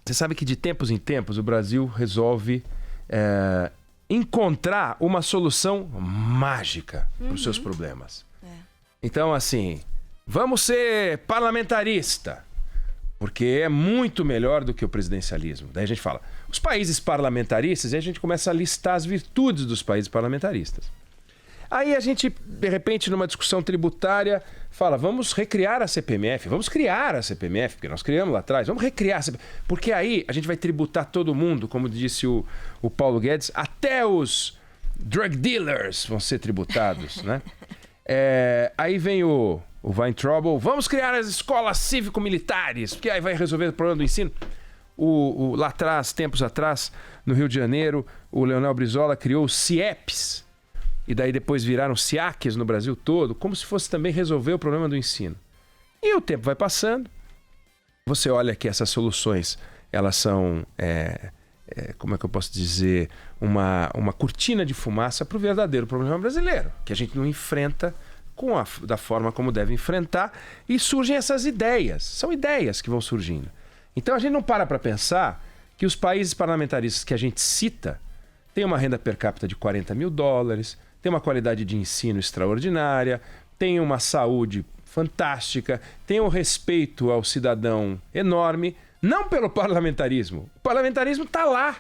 Você sabe que de tempos em tempos o Brasil resolve encontrar uma solução mágica para os seus problemas. Então, assim, vamos ser parlamentarista, porque é muito melhor do que o presidencialismo. Daí a gente fala, os países parlamentaristas, e a gente começa a listar as virtudes dos países parlamentaristas. Aí a gente, de repente, numa discussão tributária, fala, vamos recriar a CPMF, vamos criar a CPMF, porque nós criamos lá atrás, vamos recriar a CPMF, porque aí a gente vai tributar todo mundo, como disse o Paulo Guedes, até os drug dealers vão ser tributados, né? Aí vem o Weintraub, vamos criar as escolas cívico-militares, porque aí vai resolver o problema do ensino. Lá atrás, tempos atrás, no Rio de Janeiro, o Leonel Brizola criou os CIEPs, e daí depois viraram SIACs no Brasil todo, como se fosse também resolver o problema do ensino. E o tempo vai passando, você olha que essas soluções, elas são, como é que eu posso dizer, uma cortina de fumaça para o verdadeiro problema brasileiro, que a gente não enfrenta da forma como deve enfrentar, e surgem essas ideias, são ideias que vão surgindo. Então a gente não para pensar que os países parlamentaristas que a gente cita têm uma renda per capita de $40 mil, tem uma qualidade de ensino extraordinária, tem uma saúde fantástica, tem um respeito ao cidadão enorme, não pelo parlamentarismo. O parlamentarismo está lá.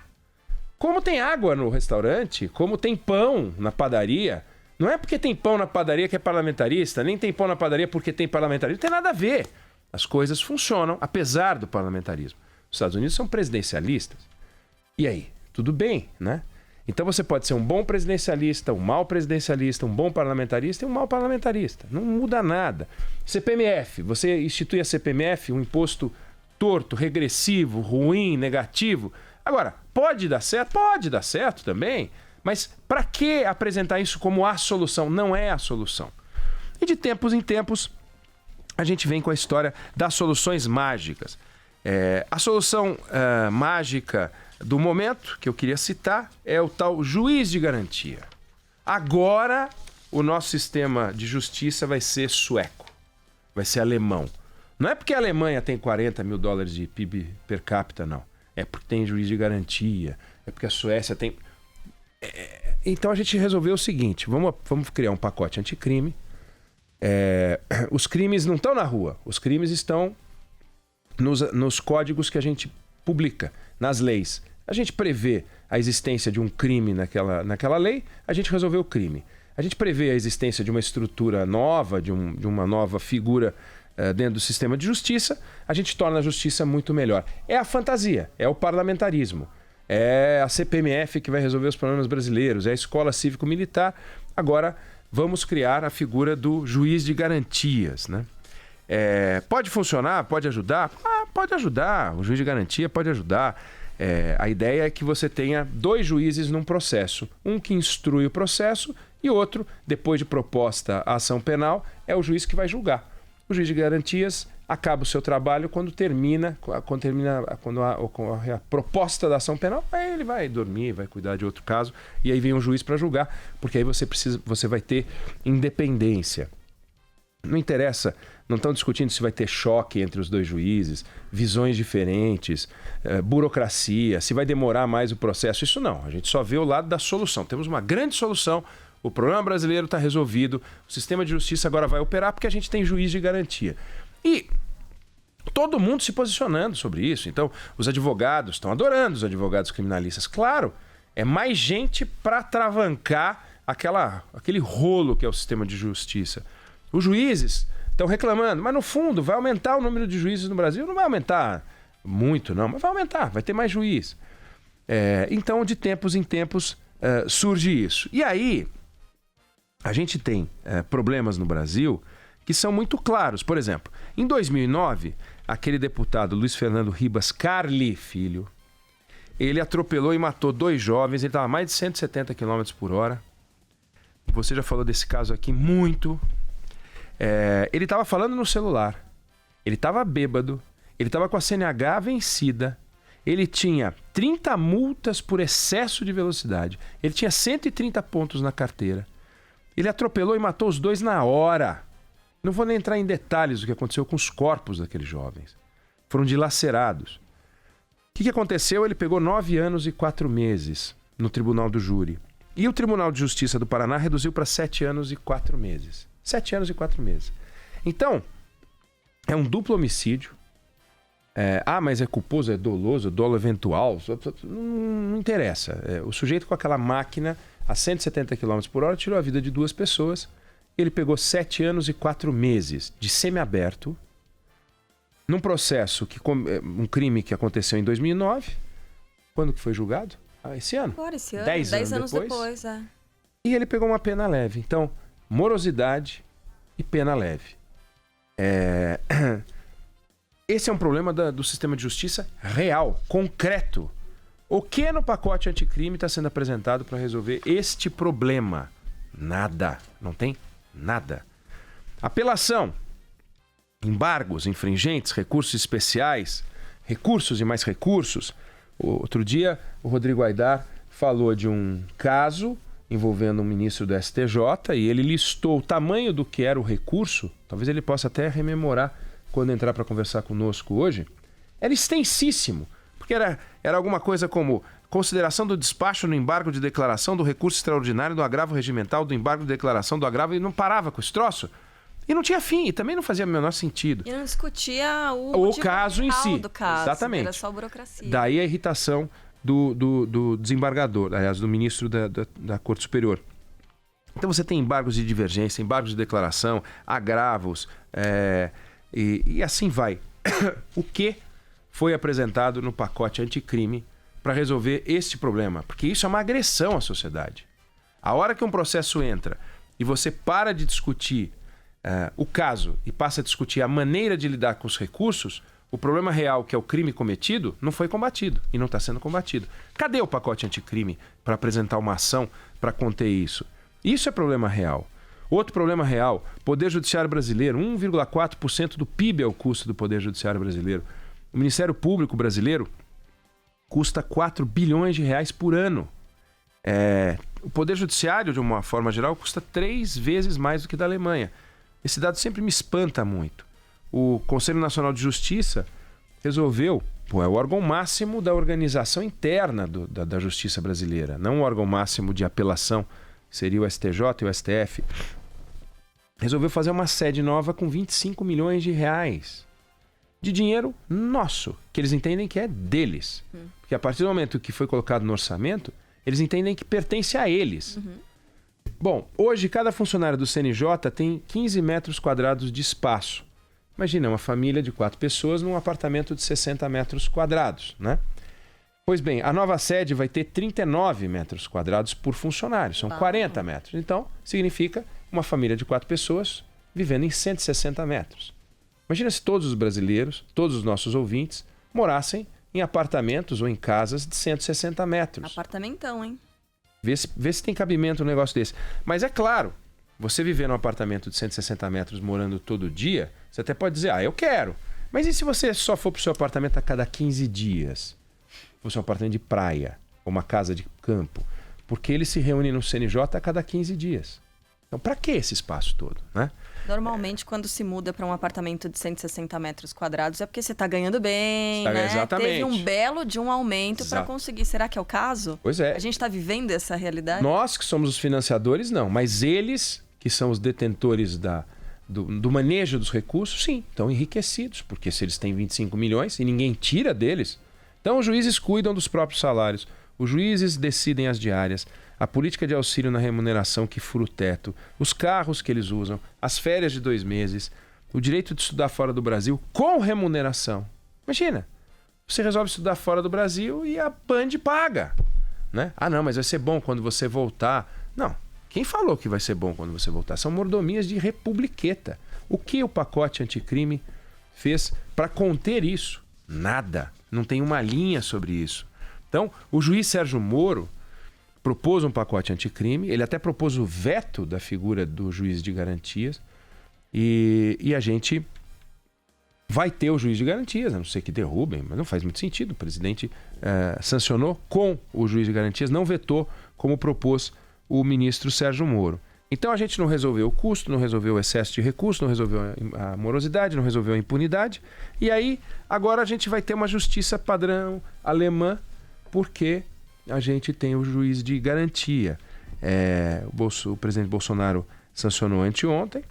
Como tem água no restaurante, como tem pão na padaria, não é porque tem pão na padaria que é parlamentarista, nem tem pão na padaria porque tem parlamentarismo, não tem nada a ver. As coisas funcionam apesar do parlamentarismo. Os Estados Unidos são presidencialistas. E aí? Tudo bem, né? Então você pode ser um bom presidencialista, um mau presidencialista, um bom parlamentarista e um mau parlamentarista. Não muda nada. CPMF, você institui a CPMF, um imposto torto, regressivo, ruim, negativo. Agora, pode dar certo? Pode dar certo também. Mas para que apresentar isso como a solução? Não é a solução. E de tempos em tempos, a gente vem com a história das soluções mágicas. A solução mágica do momento, que eu queria citar, é o tal juiz de garantia. Agora, o nosso sistema de justiça vai ser sueco, vai ser alemão. Não é porque a Alemanha tem $40 mil de PIB per capita, não. É porque tem juiz de garantia, é porque a Suécia tem... Então a gente resolveu o seguinte, vamos criar um pacote anticrime. Os crimes não estão na rua, os crimes estão nos códigos que a gente publica, nas leis. A gente prevê a existência de um crime naquela lei, a gente resolveu o crime. A gente prevê a existência de uma estrutura nova, de uma nova figura dentro do sistema de justiça, a gente torna a justiça muito melhor. É a fantasia, é o parlamentarismo, é a CPMF que vai resolver os problemas brasileiros, é a escola cívico-militar. Agora vamos criar a figura do juiz de garantias, né? Pode funcionar? Pode ajudar? Pode ajudar, o juiz de garantia pode ajudar. A ideia é que você tenha 2 juízes num processo, um que instrui o processo e outro, depois de proposta a ação penal, é o juiz que vai julgar. O juiz de garantias acaba o seu trabalho quando a proposta da ação penal, aí ele vai dormir, vai cuidar de outro caso, e aí vem um juiz para julgar, porque aí você vai ter independência. Não interessa, não estão discutindo se vai ter choque entre os 2 juízes, visões diferentes, burocracia, se vai demorar mais o processo. Isso não, a gente só vê o lado da solução. Temos uma grande solução, o problema brasileiro está resolvido, o sistema de justiça agora vai operar porque a gente tem juiz de garantia. E todo mundo se posicionando sobre isso. Então, os advogados estão adorando os advogados criminalistas. Claro, é mais gente para travancar aquele rolo que é o sistema de justiça. Os juízes estão reclamando, mas no fundo vai aumentar o número de juízes no Brasil. Não vai aumentar muito não, mas vai aumentar, vai ter mais juiz. Então, de tempos em tempos, surge isso. E aí, a gente tem problemas no Brasil que são muito claros. Por exemplo, em 2009, aquele deputado Luiz Fernando Ribas Carli Filho, ele atropelou e matou 2 jovens, ele estava a mais de 170 km por hora. Você já falou desse caso aqui muito. Ele estava falando no celular, ele estava bêbado, ele estava com a CNH vencida, ele tinha 30 multas por excesso de velocidade, ele tinha 130 pontos na carteira, ele atropelou e matou os 2 na hora. Não vou nem entrar em detalhes do que aconteceu com os corpos daqueles jovens, foram dilacerados. que aconteceu? Ele pegou 9 anos e 4 meses no Tribunal do Júri. E o Tribunal de Justiça do Paraná reduziu para 7 anos e 4 meses. 7 anos e 4 meses. Então, é um duplo homicídio. Mas é culposo, é doloso, dolo eventual. Não interessa. O sujeito com aquela máquina a 170 km por hora tirou a vida de 2 pessoas. Ele pegou 7 anos e 4 meses de semiaberto num processo, um crime que aconteceu em 2009. Quando que foi julgado? Esse ano? Agora, esse ano. 10 anos depois. E ele pegou uma pena leve. Então, morosidade e pena leve. Esse é um problema do sistema de justiça real, concreto. O que no pacote anticrime está sendo apresentado para resolver este problema? Nada. Não tem nada. Apelação, embargos, infringentes, recursos especiais, recursos e mais recursos. Outro dia, o Rodrigo Aidar falou de um caso envolvendo um ministro do STJ e ele listou o tamanho do que era o recurso. Talvez ele possa até rememorar quando entrar para conversar conosco hoje. Era extensíssimo, porque era alguma coisa como consideração do despacho no embargo de declaração do recurso extraordinário do agravo regimental, do embargo de declaração do agravo, e não parava com esse troço. E não tinha fim, e também não fazia o menor sentido. E não discutia o caso em si. Do caso. Exatamente. Era só burocracia. Daí a irritação do desembargador, aliás, do ministro da Corte Superior. Então você tem embargos de divergência, embargos de declaração, agravos, e assim vai. O que foi apresentado no pacote anticrime para resolver este problema? Porque isso é uma agressão à sociedade. A hora que um processo entra e você para de discutir o caso e passa a discutir a maneira de lidar com os recursos, o problema real, que é o crime cometido, não foi combatido e não está sendo combatido. Cadê o pacote anticrime para apresentar uma ação para conter isso? Isso é problema real. Outro problema real, Poder Judiciário Brasileiro, 1,4% do PIB é o custo do Poder Judiciário Brasileiro. O Ministério Público Brasileiro custa 4 bilhões de reais por ano. O Poder Judiciário, de uma forma geral, custa 3 vezes mais do que da Alemanha. Esse dado sempre me espanta muito. O Conselho Nacional de Justiça resolveu, é o órgão máximo da organização interna da justiça brasileira, não o órgão máximo de apelação, que seria o STJ e o STF. Resolveu fazer uma sede nova com 25 milhões de reais de dinheiro nosso, que eles entendem que é deles. Porque a partir do momento que foi colocado no orçamento, eles entendem que pertence a eles. Bom, hoje cada funcionário do CNJ tem 15 metros quadrados de espaço. Imagina, uma família de 4 pessoas num apartamento de 60 metros quadrados, né? Pois bem, a nova sede vai ter 39 metros quadrados por funcionário, são 40 metros. Então, significa uma família de 4 pessoas vivendo em 160 metros. Imagina se todos os brasileiros, todos os nossos ouvintes, morassem em apartamentos ou em casas de 160 metros. Apartamentão, hein? Vê se tem cabimento um negócio desse. Mas é claro, você viver num apartamento de 160 metros morando todo dia, você até pode dizer, eu quero. Mas e se você só for para o seu apartamento a cada 15 dias? Fosse um apartamento de praia, ou uma casa de campo. Porque eles se reúnem no CNJ a cada 15 dias. Então, para que esse espaço todo, né? Normalmente, quando se muda para um apartamento de 160 metros quadrados, é porque você está ganhando bem, né? Exatamente. Teve um belo de um aumento para conseguir. Será que é o caso? Pois é. A gente está vivendo essa realidade? Nós que somos os financiadores, não. Mas eles, que são os detentores do manejo dos recursos, sim, estão enriquecidos. Porque se eles têm 25 milhões e ninguém tira deles... Então, os juízes cuidam dos próprios salários, os juízes decidem as diárias, a política de auxílio na remuneração que fura o teto, os carros que eles usam, as férias de 2 meses, o direito de estudar fora do Brasil com remuneração. Imagina, você resolve estudar fora do Brasil e a Band paga, né? Não, mas vai ser bom quando você voltar. Não, quem falou que vai ser bom quando você voltar? São mordomias de republiqueta. O que o pacote anticrime fez para conter isso? Nada. Não tem uma linha sobre isso. Então, o juiz Sérgio Moro propôs um pacote anticrime, ele até propôs o veto da figura do juiz de garantias, e a gente vai ter o juiz de garantias, a não ser que derrubem, mas não faz muito sentido. O presidente sancionou com o juiz de garantias, não vetou como propôs o ministro Sérgio Moro. Então a gente não resolveu o custo, não resolveu o excesso de recurso, não resolveu a morosidade, não resolveu a impunidade. E aí, agora a gente vai ter uma justiça padrão alemã, porque a gente tem o juiz de garantia. O presidente Bolsonaro sancionou anteontem.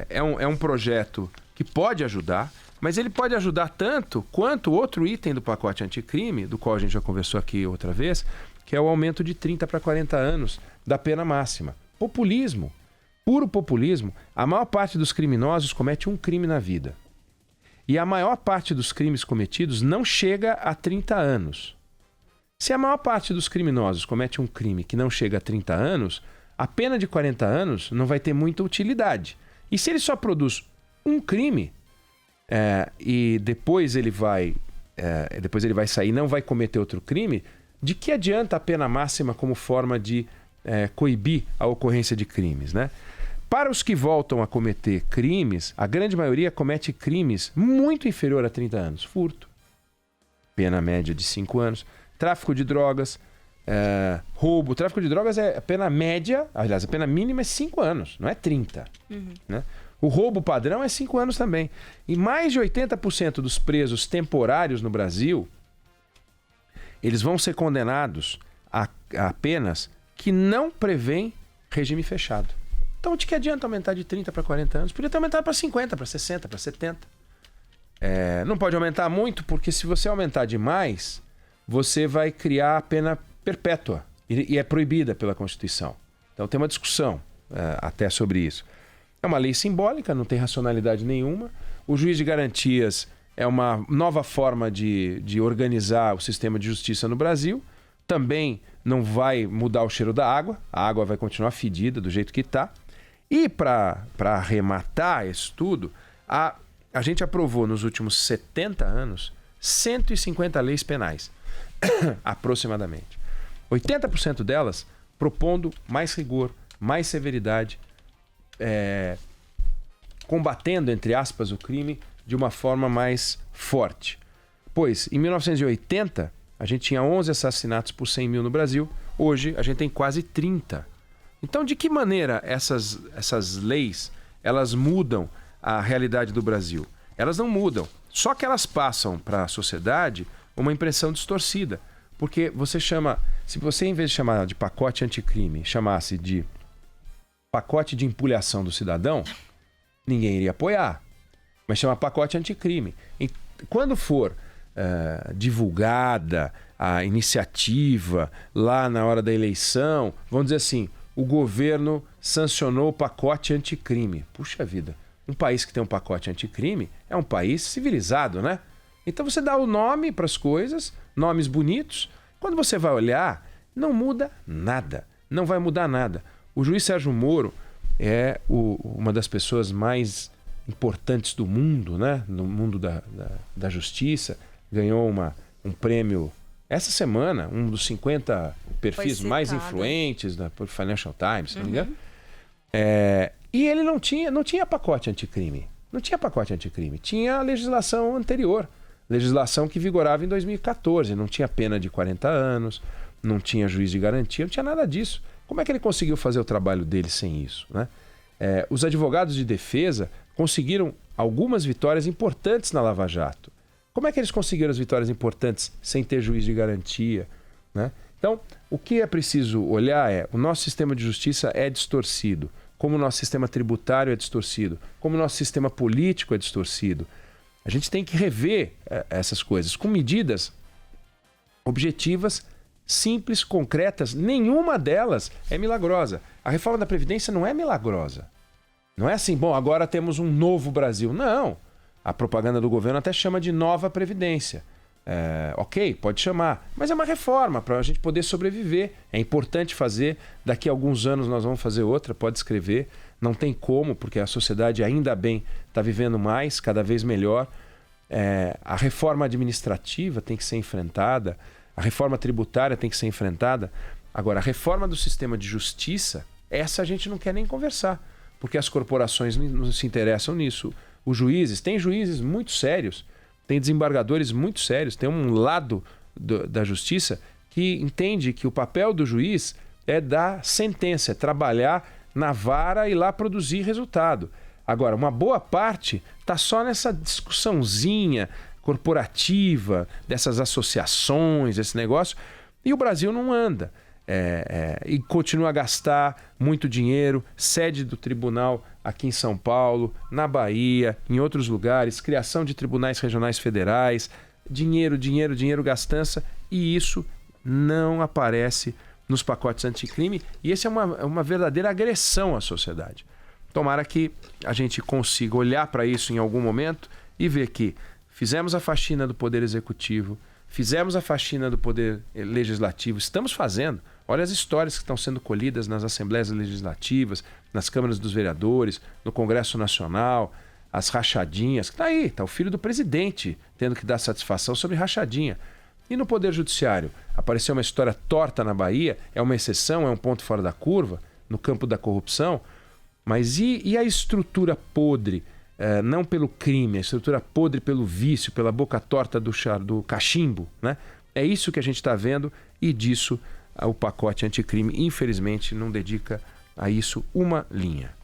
É um projeto que pode ajudar, mas ele pode ajudar tanto quanto outro item do pacote anticrime, do qual a gente já conversou aqui outra vez, que é o aumento de 30 para 40 anos da pena máxima. Populismo, puro populismo. A maior parte dos criminosos comete um crime na vida. E a maior parte dos crimes cometidos não chega a 30 anos. Se a maior parte dos criminosos comete um crime que não chega a 30 anos, a pena de 40 anos não vai ter muita utilidade. E se ele só produz um crime, e depois ele vai sair e não vai cometer outro crime, de que adianta a pena máxima como forma de coibir a ocorrência de crimes, né? Para os que voltam a cometer crimes, a grande maioria comete crimes muito inferior a 30 anos. Furto, pena média de 5 anos. Tráfico de drogas, roubo. Tráfico de drogas a pena média, aliás, a pena mínima é 5 anos, não é 30. Né? O roubo padrão é 5 anos também. E mais de 80% dos presos temporários no Brasil, eles vão ser condenados a penas que não prevêem regime fechado. Então, de que adianta aumentar de 30 para 40 anos? Podia ter aumentado para 50, para 60, para 70. Não pode aumentar muito, porque se você aumentar demais, você vai criar a pena perpétua. E é proibida pela Constituição. Então, tem uma discussão até sobre isso. É uma lei simbólica, não tem racionalidade nenhuma. O juiz de garantias é uma nova forma de organizar o sistema de justiça no Brasil. Também não vai mudar o cheiro da água. A água vai continuar fedida do jeito que está. E para arrematar isso tudo, a gente aprovou nos últimos 70 anos 150 leis penais, aproximadamente. 80% delas propondo mais rigor, mais severidade, combatendo, entre aspas, o crime de uma forma mais forte. Pois, em 1980, a gente tinha 11 assassinatos por 100 mil no Brasil. Hoje, a gente tem quase 30. Então, de que maneira essas leis elas mudam a realidade do Brasil? Elas não mudam. Só que elas passam para a sociedade uma impressão distorcida. Porque você chama... Se você, em vez de chamar de pacote anticrime, chamasse de pacote de empulhação do cidadão, ninguém iria apoiar. Mas chama pacote anticrime. E quando for divulgada a iniciativa lá na hora da eleição, vamos dizer assim, o governo sancionou o pacote anticrime. Puxa vida, um país que tem um pacote anticrime é um país civilizado, né? Então você dá o nome para as coisas, nomes bonitos. Quando você vai olhar, não muda nada, não vai mudar nada. O juiz Sérgio Moro é uma das pessoas mais importantes do mundo, né? No mundo da justiça. Ganhou um prêmio essa semana, um dos 50 perfis mais influentes da Financial Times, se não me engano. E ele não tinha pacote anticrime. Não tinha pacote anticrime. Tinha a legislação anterior. Legislação que vigorava em 2014. Não tinha pena de 40 anos, não tinha juiz de garantia, não tinha nada disso. Como é que ele conseguiu fazer o trabalho dele sem isso, né? Os advogados de defesa conseguiram algumas vitórias importantes na Lava Jato. Como é que eles conseguiram as vitórias importantes sem ter juiz de garantia, né? Então, o que é preciso olhar o nosso sistema de justiça é distorcido, como o nosso sistema tributário é distorcido, como o nosso sistema político é distorcido. A gente tem que rever essas coisas com medidas objetivas, simples, concretas. Nenhuma delas é milagrosa. A reforma da Previdência não é milagrosa. Não é assim, bom, agora temos um novo Brasil. Não. A propaganda do governo até chama de nova Previdência. Ok, pode chamar. Mas é uma reforma para a gente poder sobreviver. É importante fazer. Daqui a alguns anos nós vamos fazer outra, pode escrever. Não tem como, porque a sociedade ainda bem está vivendo mais, cada vez melhor. A reforma administrativa tem que ser enfrentada. A reforma tributária tem que ser enfrentada. Agora, a reforma do sistema de justiça, essa a gente não quer nem conversar. Porque as corporações não se interessam nisso. Os juízes, tem juízes muito sérios, tem desembargadores muito sérios, tem um lado da justiça que entende que o papel do juiz é dar sentença, é trabalhar na vara e lá produzir resultado. Agora, uma boa parte está só nessa discussãozinha corporativa, dessas associações, esse negócio, e o Brasil não anda. E continua a gastar muito dinheiro, sede do tribunal aqui em São Paulo, na Bahia, em outros lugares, criação de tribunais regionais federais, dinheiro, gastança, e isso não aparece nos pacotes anticrime, e esse é uma verdadeira agressão à sociedade. Tomara que a gente consiga olhar para isso em algum momento e ver que fizemos a faxina do Poder Executivo, fizemos a faxina do Poder Legislativo, estamos fazendo. Olha as histórias que estão sendo colhidas nas Assembleias Legislativas, nas Câmaras dos Vereadores, no Congresso Nacional, as rachadinhas. Está aí, está o filho do presidente tendo que dar satisfação sobre rachadinha. E no Poder Judiciário? Apareceu uma história torta na Bahia, é uma exceção, é um ponto fora da curva, no campo da corrupção. Mas e a estrutura podre, não pelo crime, a estrutura podre pelo vício, pela boca torta do cachimbo, né? É isso que a gente está vendo, e disso o pacote anticrime, infelizmente, não dedica a isso uma linha.